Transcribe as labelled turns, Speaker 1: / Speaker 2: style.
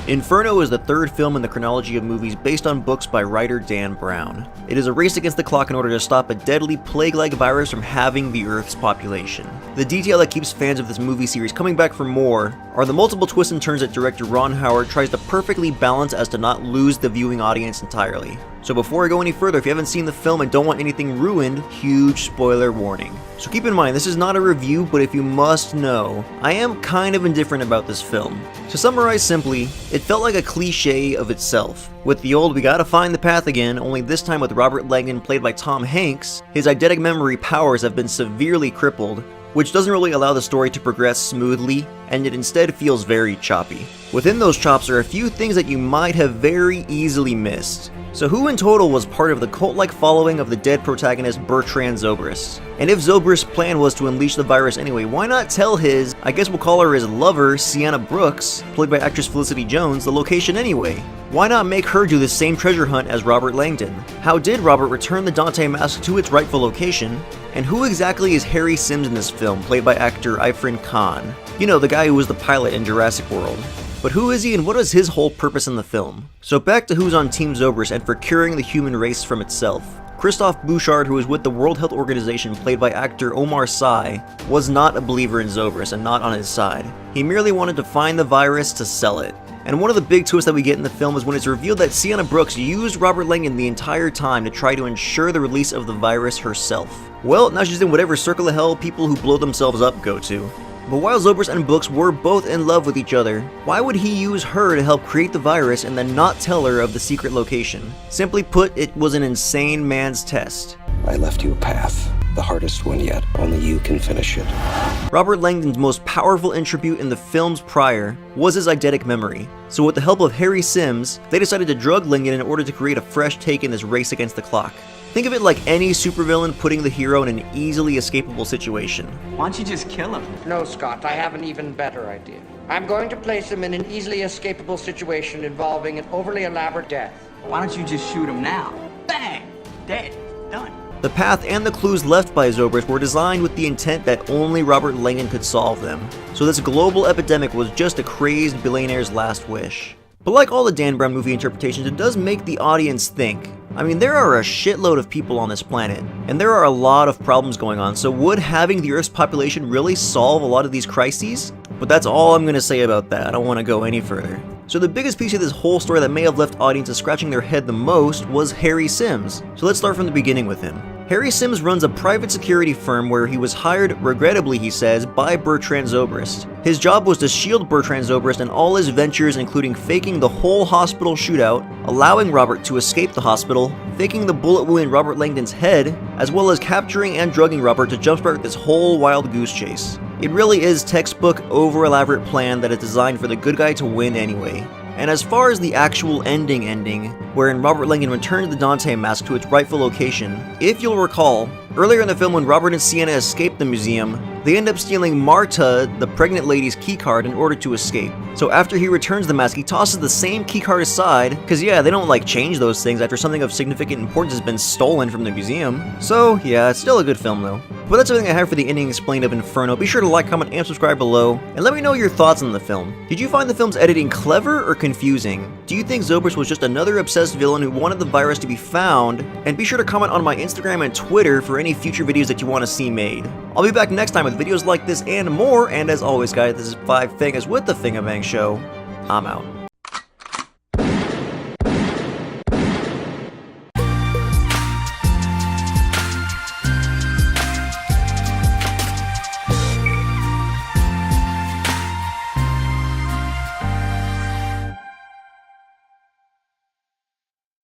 Speaker 1: Inferno is the third film in the chronology of movies based on books by writer Dan Brown. It is a race against the clock in order to stop a deadly plague-like virus from having the Earth's population. The detail that keeps fans of this movie series coming back for more are the multiple twists and turns that director Ron Howard tries to perfectly balance as to not lose the viewing audience entirely. So before I go any further, if you haven't seen the film and don't want anything ruined, huge spoiler warning. So keep in mind, this is not a review, but if you must know, I am kind of indifferent about this film. To summarize simply, it felt like a cliche of itself. With the old "we gotta find the path again," only this time with Robert Langdon played by Tom Hanks, his eidetic memory powers have been severely crippled, which doesn't really allow the story to progress smoothly, and it instead feels very choppy. Within those chops are a few things that you might have very easily missed. So who in total was part of the cult-like following of the dead protagonist Bertrand Zobrist? And if Zobrist's plan was to unleash the virus anyway, why not tell his, I guess we'll call her his lover, Sienna Brooks, played by actress Felicity Jones, the location anyway? Why not make her do the same treasure hunt as Robert Langdon? How did Robert return the Dante mask to its rightful location? And who exactly is Harry Sims in this film, played by actor Irfan Khan? You know, the guy who was the pilot in Jurassic World. But who is he and what is his whole purpose in the film? So back to who's on Team Zobrist and for curing the human race from itself. Christophe Bouchard, who is with the World Health Organization played by actor Omar Sy, was not a believer in Zobrist and not on his side. He merely wanted to find the virus to sell it. And one of the big twists that we get in the film is when it's revealed that Sienna Brooks used Robert Langdon the entire time to try to ensure the release of the virus herself. Well, now she's in whatever circle of hell people who blow themselves up go to. But while Zobrist and Brooks were both in love with each other, why would he use her to help create the virus and then not tell her of the secret location? Simply put, it was an insane man's test.
Speaker 2: I left you a path, the hardest one yet. Only you can finish it.
Speaker 1: Robert Langdon's most powerful attribute in the films prior was his eidetic memory. So with the help of Harry Sims, they decided to drug Langdon in order to create a fresh take in this race against the clock. Think of it like any supervillain putting the hero in an easily escapable situation.
Speaker 3: Why don't you just kill him?
Speaker 4: No, Scott, I have an even better idea. I'm going to place him in an easily escapable situation involving an overly elaborate death.
Speaker 3: Why don't you just shoot him now? Bang! Dead. Done.
Speaker 1: The path and the clues left by Zobrist were designed with the intent that only Robert Langdon could solve them. So this global epidemic was just a crazed billionaire's last wish. But like all the Dan Brown movie interpretations, it does make the audience think. I mean, there are a shitload of people on this planet, and there are a lot of problems going on, so would having the Earth's population really solve a lot of these crises? But that's all I'm gonna say about that. I don't want to go any further. So the biggest piece of this whole story that may have left audiences scratching their head the most was Harry Sims. So let's start from the beginning with him. Harry Sims runs a private security firm where he was hired, regrettably he says, by Bertrand Zobrist. His job was to shield Bertrand Zobrist and all his ventures, including faking the whole hospital shootout, allowing Robert to escape the hospital, faking the bullet wound in Robert Langdon's head, as well as capturing and drugging Robert to jumpstart this whole wild goose chase. It really is textbook over-elaborate plan that is designed for the good guy to win anyway. And as far as the actual ending, wherein Robert Langdon returned the Dante mask to its rightful location, if you'll recall, earlier in the film when Robert and Sienna escaped the museum, they end up stealing Marta, the pregnant lady's keycard, in order to escape. So after he returns the mask, he tosses the same keycard aside, cause yeah, they don't like change those things after something of significant importance has been stolen from the museum. So yeah, it's still a good film though. But that's everything I have for the ending explained of Inferno. Be sure to like, comment, and subscribe below, and let me know your thoughts on the film. Did you find the film's editing clever or confusing? Do you think Zobrist was just another obsessed villain who wanted the virus to be found? And be sure to comment on my Instagram and Twitter for any future videos that you want to see made. I'll be back next time with videos like this and more, and as always guys, this is 5 Fingers with the Fingerbang Show. I'm out.